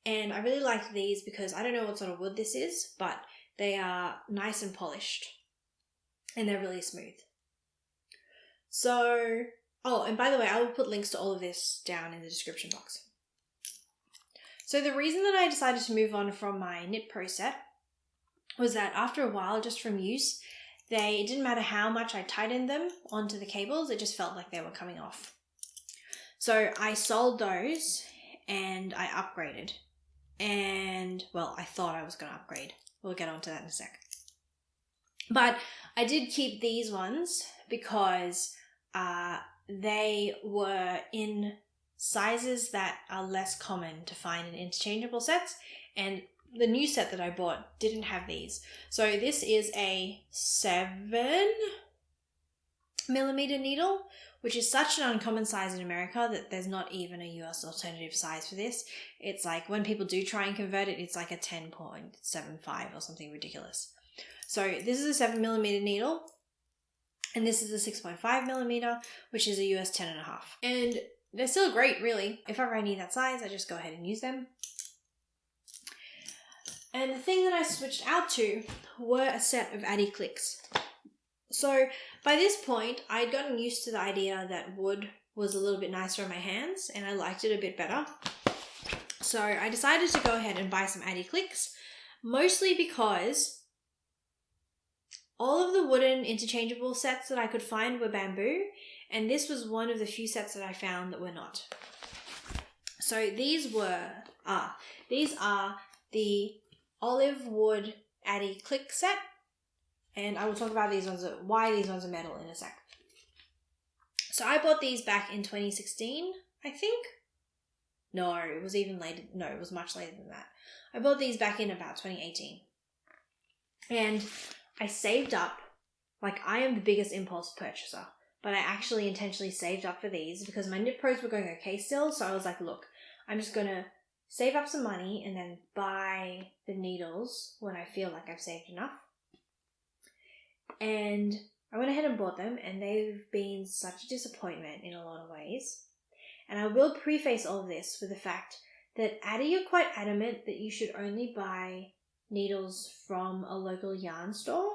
And I really liked these because I don't know what sort of wood this is, but they are nice and polished, and they're really smooth. So, and by the way, I will put links to all of this down in the description box. So the reason that I decided to move on from my Knit Pro set was that after a while, just from use, it didn't matter how much I tightened them onto the cables, it just felt like they were coming off. So I sold those and I upgraded. And, well, I thought I was going to upgrade. We'll get onto that in a sec. But I did keep these ones because they were in sizes that are less common to find in interchangeable sets, and the new set that I bought didn't have these. So this is a 7mm needle, which is such an uncommon size in America that there's not even a US alternative size for this. It's like when people do try and convert it, it's like a 10.75 or something ridiculous. So this is a 7mm needle, and this is a 6.5mm, which is a US 10.5. And they're still great, really. If ever I need that size, I just go ahead and use them. And the thing that I switched out to were a set of Addy clicks. So by this point, I'd gotten used to the idea that wood was a little bit nicer on my hands, and I liked it a bit better. So I decided to go ahead and buy some Addy clicks, mostly because all of the wooden interchangeable sets that I could find were bamboo, and this was one of the few sets that I found that were not. So these are the olive wood Addy click set, and I will talk about why these ones are metal in a sec. So I bought these back in 2016, I think. No, it was even later. No, it was much later than that. I bought these back in about 2018. And I saved up, like I am the biggest impulse purchaser, but I actually intentionally saved up for these because my Knit Pros were going okay still. So I was like, look, I'm just going to save up some money and then buy the needles when I feel like I've saved enough. And I went ahead and bought them, and they've been such a disappointment in a lot of ways. And I will preface all of this with the fact that Addie are quite adamant that you should only buy needles from a local yarn store,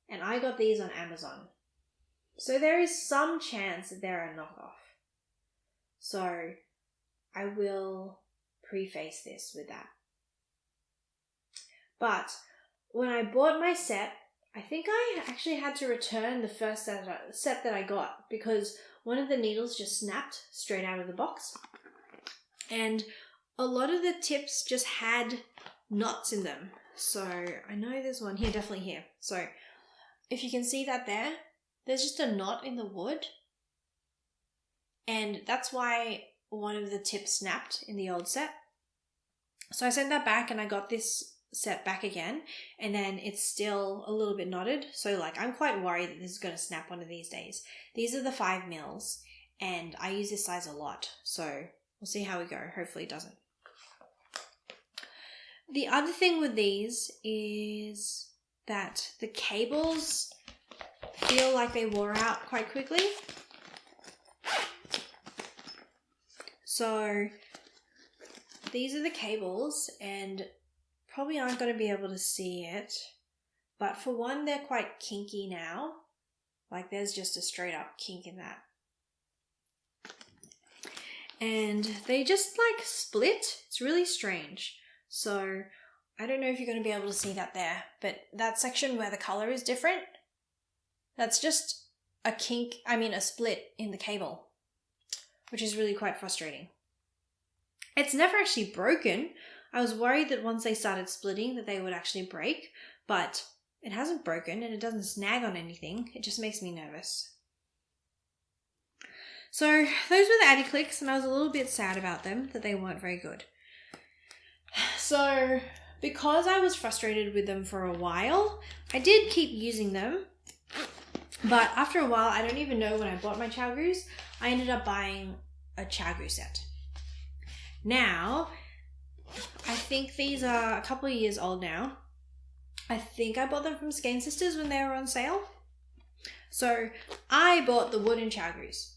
and I got these on Amazon. So there is some chance that they're a knockoff. So I will preface this with that. But when I bought my set, I think I actually had to return the first set that I got because one of the needles just snapped straight out of the box. And a lot of the tips just had knots in them. So I know there's one here, definitely here. So if you can see that there's just a knot in the wood. And that's why one of the tips snapped in the old set. So I sent that back and I got this set back again, and then it's still a little bit knotted. So like I'm quite worried that this is going to snap one of these days. These are the 5 mils and I use this size a lot. So we'll see how we go. Hopefully it doesn't. The other thing with these is that the cables feel like they wore out quite quickly. So these are the cables, and probably aren't going to be able to see it, but for one, they're quite kinky now. Like there's just a straight up kink in that. And they just like split. It's really strange. So I don't know if you're going to be able to see that there, but that section where the color is different, that's just a split in the cable, which is really quite frustrating. It's never actually broken. I was worried that once they started splitting that they would actually break, but it hasn't broken and it doesn't snag on anything. It just makes me nervous. So those were the Addy Clicks, and I was a little bit sad about them, that they weren't very good. So because I was frustrated with them for a while, I did keep using them. But after a while, I don't even know when I bought my Chalgoos, I ended up buying a Chalgoo set. Now, I think these are a couple of years old now. I think I bought them from Skein Sisters when they were on sale. So I bought the wooden Chalgoos.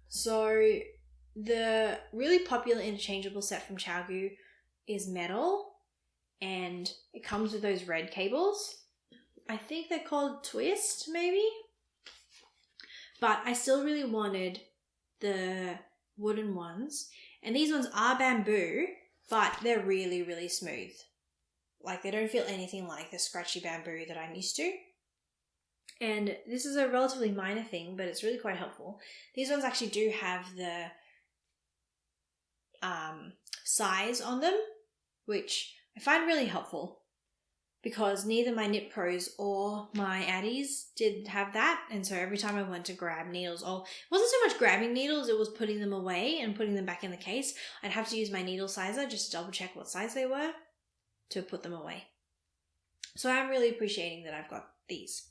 So the really popular interchangeable set from Chalgoo is metal, and it comes with those red cables. I think they're called Twist, maybe? But I still really wanted the wooden ones. And these ones are bamboo, but they're really, really smooth. Like they don't feel anything like the scratchy bamboo that I'm used to. And this is a relatively minor thing, but it's really quite helpful. These ones actually do have the size on them, which I find really helpful because neither my Knit Pros or my Addies did have that. And so every time I went to grab needles, or it wasn't so much grabbing needles, it was putting them away and putting them back in the case. I'd have to use my needle sizer just to double check what size they were to put them away. So I'm really appreciating that I've got these.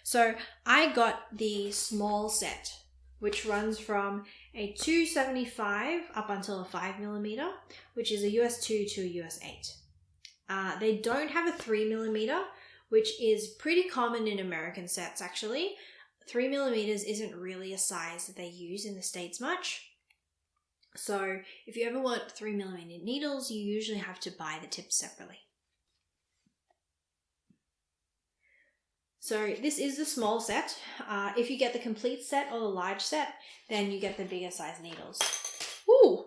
So I got the small set, which runs from a 275 up until a 5mm, which is a US 2 to a US 8. They don't have a 3mm, which is pretty common in American sets actually. 3mm isn't really a size that they use in the States much. So if you ever want 3mm needles, you usually have to buy the tips separately. So this is the small set. If you get the complete set or the large set, then you get the bigger size needles. Ooh!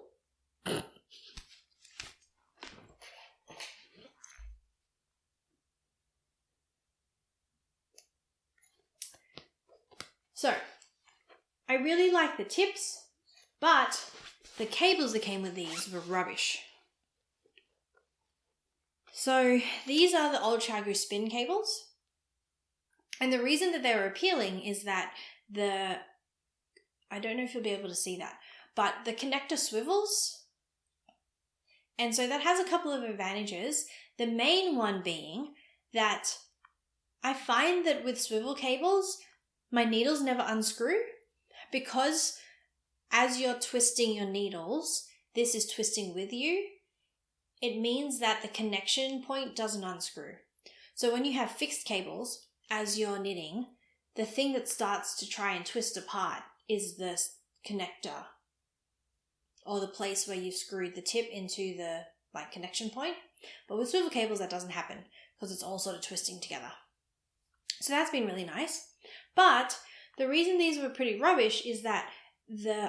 So, I really like the tips, but the cables that came with these were rubbish. So these are the old Chalgoo spin cables. And the reason that they were appealing is that I don't know if you'll be able to see that, but the connector swivels. And so that has a couple of advantages. The main one being that I find that with swivel cables, my needles never unscrew because as you're twisting your needles, this is twisting with you. It means that the connection point doesn't unscrew. So when you have fixed cables, as you're knitting, the thing that starts to try and twist apart is the connector, or the place where you screwed the tip into the like connection point. But with swivel cables, that doesn't happen because it's all sort of twisting together. So that's been really nice. But the reason these were pretty rubbish is that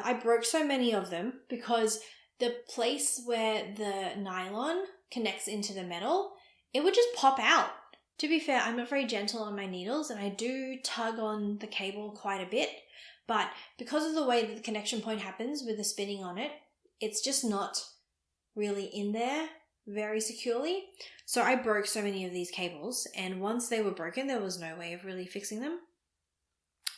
I broke so many of them because the place where the nylon connects into the metal, it would just pop out. To be fair, I'm not very gentle on my needles and I do tug on the cable quite a bit, but because of the way that the connection point happens with the spinning on it, it's just not really in there very securely. So I broke so many of these cables, and once they were broken, there was no way of really fixing them.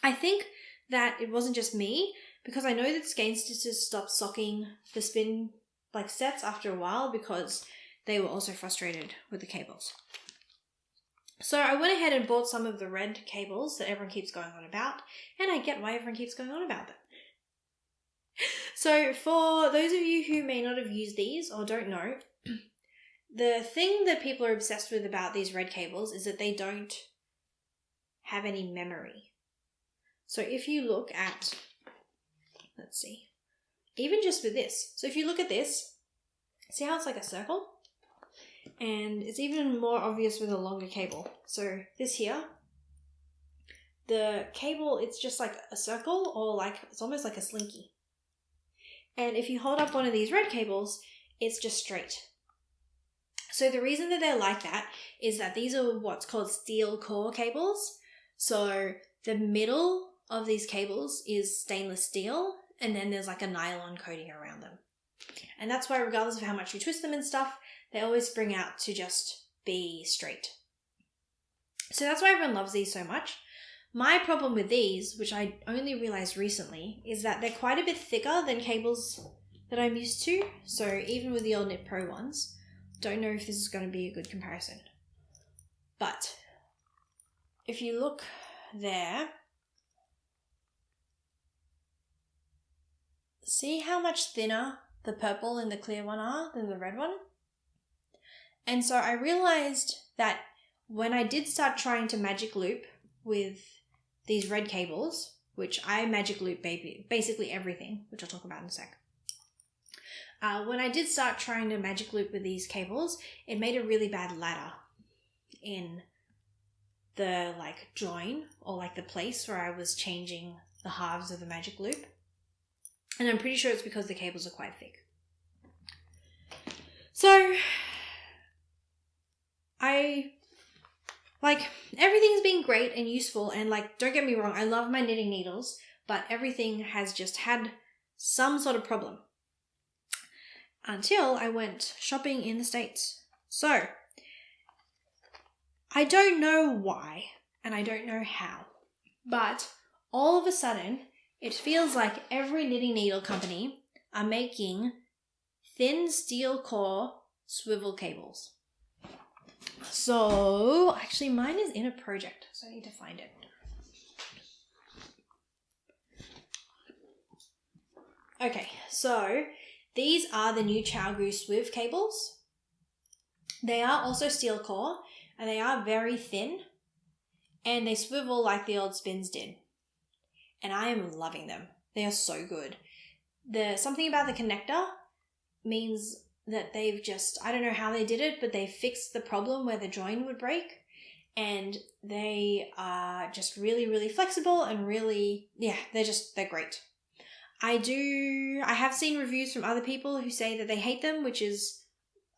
I think that it wasn't just me, because I know that skein stitches stopped socking the spin like sets after a while because they were also frustrated with the cables. So I went ahead and bought some of the red cables that everyone keeps going on about, and I get why everyone keeps going on about them. So for those of you who may not have used these or don't know, the thing that people are obsessed with about these red cables is that they don't have any memory. So if you look at, let's see, even just with this. So if you look at this, see how it's like a circle? And it's even more obvious with a longer cable. So this here, the cable, it's just like a circle, or like, it's almost like a slinky. And if you hold up one of these red cables, it's just straight. So the reason that they're like that is that these are what's called steel core cables. So the middle of these cables is stainless steel, and then there's like a nylon coating around them. And that's why regardless of how much you twist them and stuff, they always spring out to just be straight. So that's why everyone loves these so much. My problem with these, which I only realized recently, is that they're quite a bit thicker than cables that I'm used to. So even with the old Knit Pro ones, don't know if this is going to be a good comparison. But if you look there, see how much thinner the purple and the clear one are than the red one? And so I realized that when I did start trying to magic loop with these red cables, which I magic loop basically everything, which I'll talk about in a sec. When I did start trying to magic loop with these cables, it made a really bad ladder in the like join, or like the place where I was changing the halves of the magic loop. And I'm pretty sure it's because the cables are quite thick. So everything's been great and useful, and like, don't get me wrong, I love my knitting needles, but everything has just had some sort of problem. Until I went shopping in the States. So, I don't know why, and I don't know how, but all of a sudden, it feels like every knitting needle company are making thin steel core swivel cables. So, actually mine is in a project, so I need to find it. Okay, so these are the new ChowGoo Swiv cables. They are also steel core, and they are very thin, and they swivel like the old spins did. And I am loving them. They are so good. Something about the connector means that they've just, I don't know how they did it, but they fixed the problem where the join would break, and they are just really, really flexible and really, yeah, they're great. I have seen reviews from other people who say that they hate them, which is,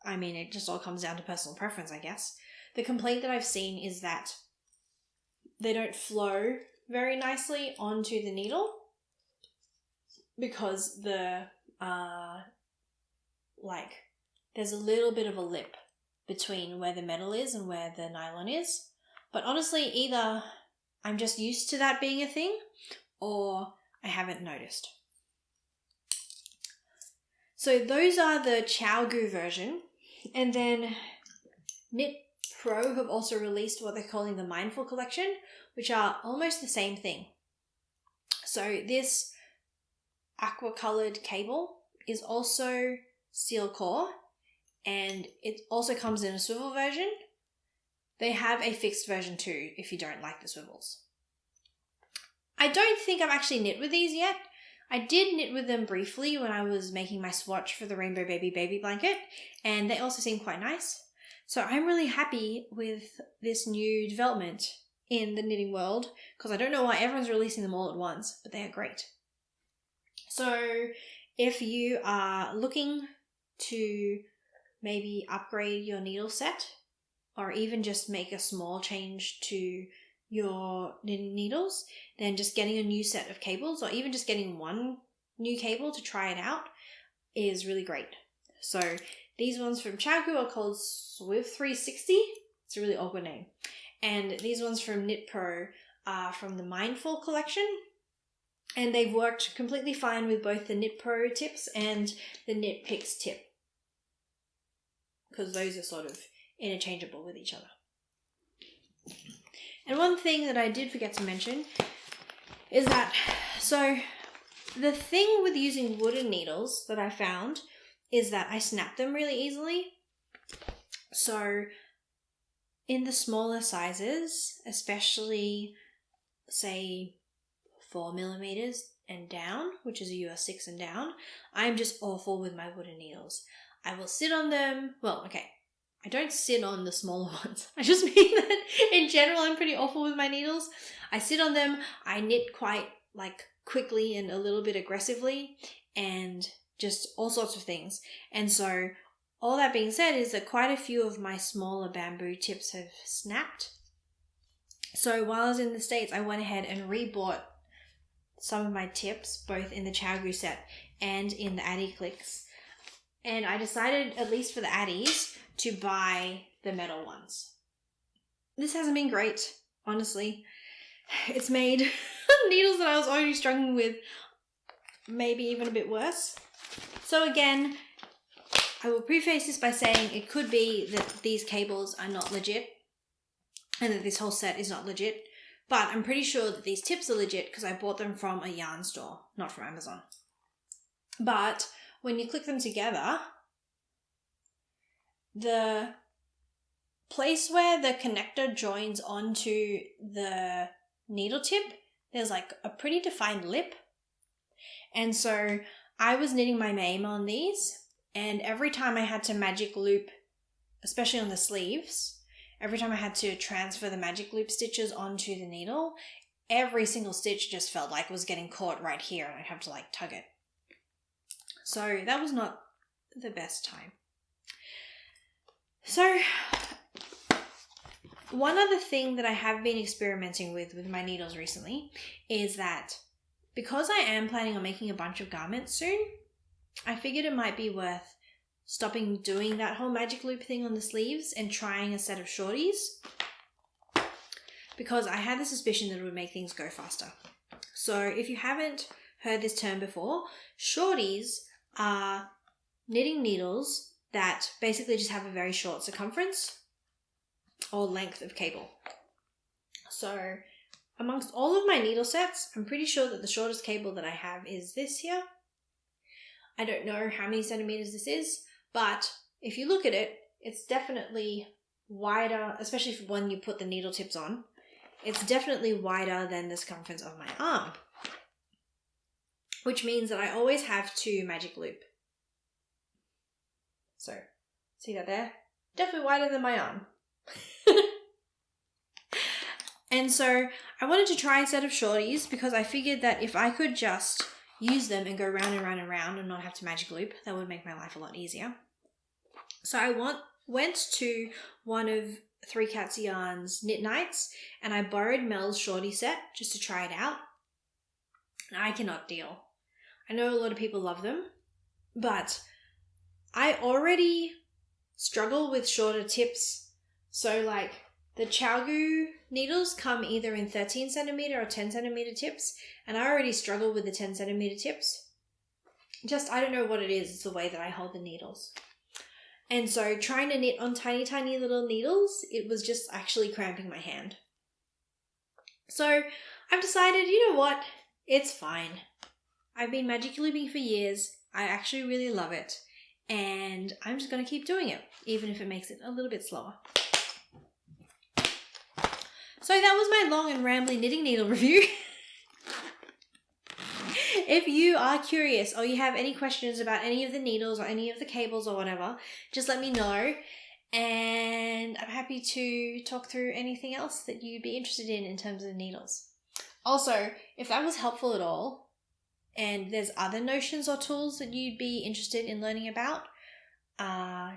I mean, it just all comes down to personal preference, I guess. The complaint that I've seen is that they don't flow very nicely onto the needle because there's a little bit of a lip between where the metal is and where the nylon is. But honestly, either I'm just used to that being a thing, or I haven't noticed. So those are the ChowGoo version. And then Knit Pro have also released what they're calling the Mindful Collection, which are almost the same thing. So this aqua colored cable is also steel core, and it also comes in a swivel version. They have a fixed version too if you don't like the swivels. I don't think I've actually knit with these yet. I did knit with them briefly when I was making my swatch for the Rainbow Baby blanket, and they also seem quite nice. So I'm really happy with this new development in the knitting world, because I don't know why everyone's releasing them all at once, but they are great. So if you are looking to maybe upgrade your needle set, or even just make a small change to your knitting needles, then just getting a new set of cables, or even just getting one new cable to try it out, is really great. So these ones from ChowGoo are called Swiv 360. It's a really awkward name. And these ones from Knit Pro are from the Mindful collection. And they've worked completely fine with both the Knit Pro tips and the Knit Picks tip, because those are sort of interchangeable with each other. And one thing that I did forget to mention is that, so the thing with using wooden needles that I found is that I snap them really easily. So in the smaller sizes, especially say 4mm and down, which is a US 6 and down, I'm just awful with my wooden needles. I will sit on them. Well, okay, I don't sit on the smaller ones. I just mean that in general I'm pretty awful with my needles. I sit on them, I knit quite quickly and a little bit aggressively, and just all sorts of things. And so all that being said is that quite a few of my smaller bamboo tips have snapped. So while I was in the States, I went ahead and rebought some of my tips, both in the ChowGoo set and in the Addy Clicks. And I decided, at least for the Addies, to buy the metal ones. This hasn't been great, honestly. It's made needles that I was already struggling with maybe even a bit worse. So again, I will preface this by saying it could be that these cables are not legit and that this whole set is not legit, but I'm pretty sure that these tips are legit because I bought them from a yarn store, not from Amazon. But when you click them together, the place where the connector joins onto the needle tip, there's a pretty defined lip. And so I was knitting my MAME on these, and every time I had to magic loop, especially on the sleeves, every time I had to transfer the magic loop stitches onto the needle, every single stitch just felt like it was getting caught right here and I'd have to tug it. So that was not the best time. So one other thing that I have been experimenting with my needles recently is that because I am planning on making a bunch of garments soon, I figured it might be worth stopping doing that whole magic loop thing on the sleeves and trying a set of shorties, because I had the suspicion that it would make things go faster. So if you haven't heard this term before, shorties are knitting needles that basically just have a very short circumference or length of cable. So amongst all of my needle sets, I'm pretty sure that the shortest cable that I have is this here. I don't know how many centimeters this is, but if you look at it, it's definitely wider, especially when you put the needle tips on. It's definitely wider than the circumference of my arm, which means that I always have to magic loop. So, see that there? Definitely wider than my arm. And so I wanted to try a set of shorties because I figured that if I could just use them and go round and round and round and not have to magic loop, that would make my life a lot easier. So I went to one of Three Cats Yarn's knit nights and I borrowed Mel's shorty set just to try it out. I cannot deal. I know a lot of people love them, but I already struggle with shorter tips. So the ChowGoo needles come either in 13 centimeter or 10 centimeter tips, and I already struggle with the 10 centimeter tips. I don't know what it is, it's the way that I hold the needles. And so trying to knit on tiny, tiny little needles, it was just actually cramping my hand. So I've decided, you know what, it's fine. I've been magic looping for years, I actually really love it, and I'm just going to keep doing it, even if it makes it a little bit slower. So that was my long and rambly knitting needle review. if you are curious or you have any questions about any of the needles or any of the cables or whatever, just let me know. And I'm happy to talk through anything else that you'd be interested in terms of needles. Also, if that was helpful at all, and there's other notions or tools that you'd be interested in learning about,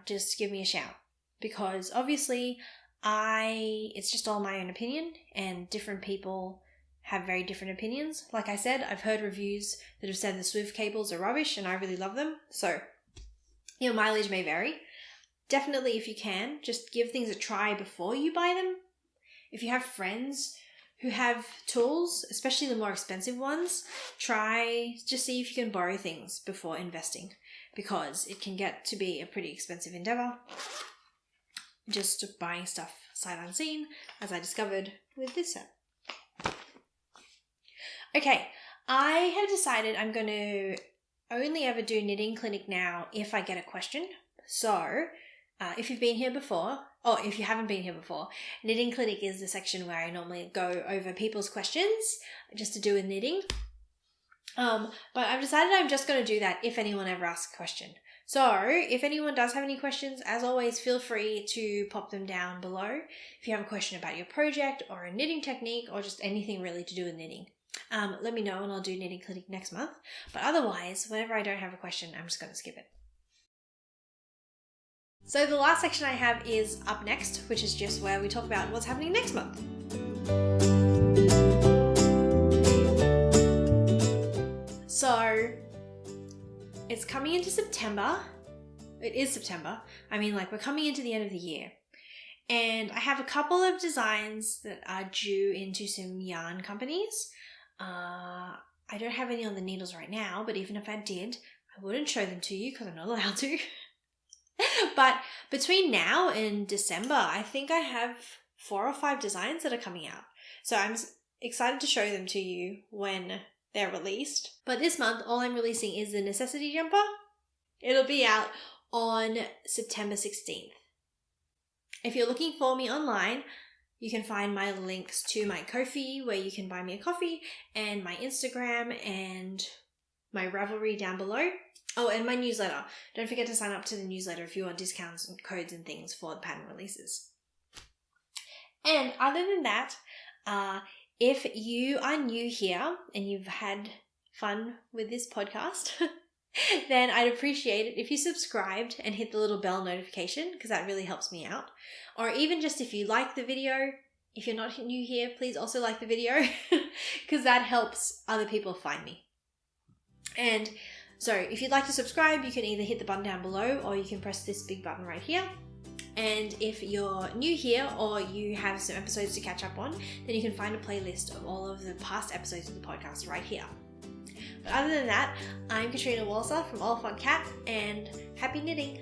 just give me a shout. Because obviously, it's just all my own opinion, and different people have very different opinions. Like I said, I've heard reviews that have said the Swift cables are rubbish, and I really love them. So, your mileage may vary. Definitely, if you can, just give things a try before you buy them. If you have friends who have tools, especially the more expensive ones, just see if you can borrow things before investing, because it can get to be a pretty expensive endeavor. Just buying stuff sight unseen, as I discovered with this set. Okay, I have decided I'm going to only ever do knitting clinic now if I get a question. So, if you've been here before, or if you haven't been here before, knitting clinic is the section where I normally go over people's questions just to do with knitting. But I've decided I'm just going to do that if anyone ever asks a question. So if anyone does have any questions, as always, feel free to pop them down below. If you have a question about your project or a knitting technique or just anything really to do with knitting, let me know and I'll do knitting clinic next month. But otherwise, whenever I don't have a question, I'm just going to skip it. So the last section I have is up next, which is just where we talk about what's happening next month. So it's coming into September. It is September. I mean, like, we're coming into the end of the year. And I have a couple of designs that are due into some yarn companies. I don't have any on the needles right now, but even if I did, I wouldn't show them to you because I'm not allowed to. But between now and December, I think I have 4 or 5 designs that are coming out. So I'm excited to show them to you when they're released. But this month, all I'm releasing is the necessity jumper. It'll be out on September 16th. If you're looking for me online, you can find my links to my Ko-fi, where you can buy me a coffee, and my Instagram and my Ravelry down below. Oh, and my newsletter. Don't forget to sign up to the newsletter if you want discounts and codes and things for the pattern releases. And other than that, if you are new here and you've had fun with this podcast, then I'd appreciate it if you subscribed and hit the little bell notification, because that really helps me out. Or even just if you like the video, if you're not new here, please also like the video, because that helps other people find me. And so if you'd like to subscribe, you can either hit the button down below or you can press this big button right here. And if you're new here or you have some episodes to catch up on, then you can find a playlist of all of the past episodes of the podcast right here. But other than that, I'm Katrina Walser from Oliphant Cat, and happy knitting!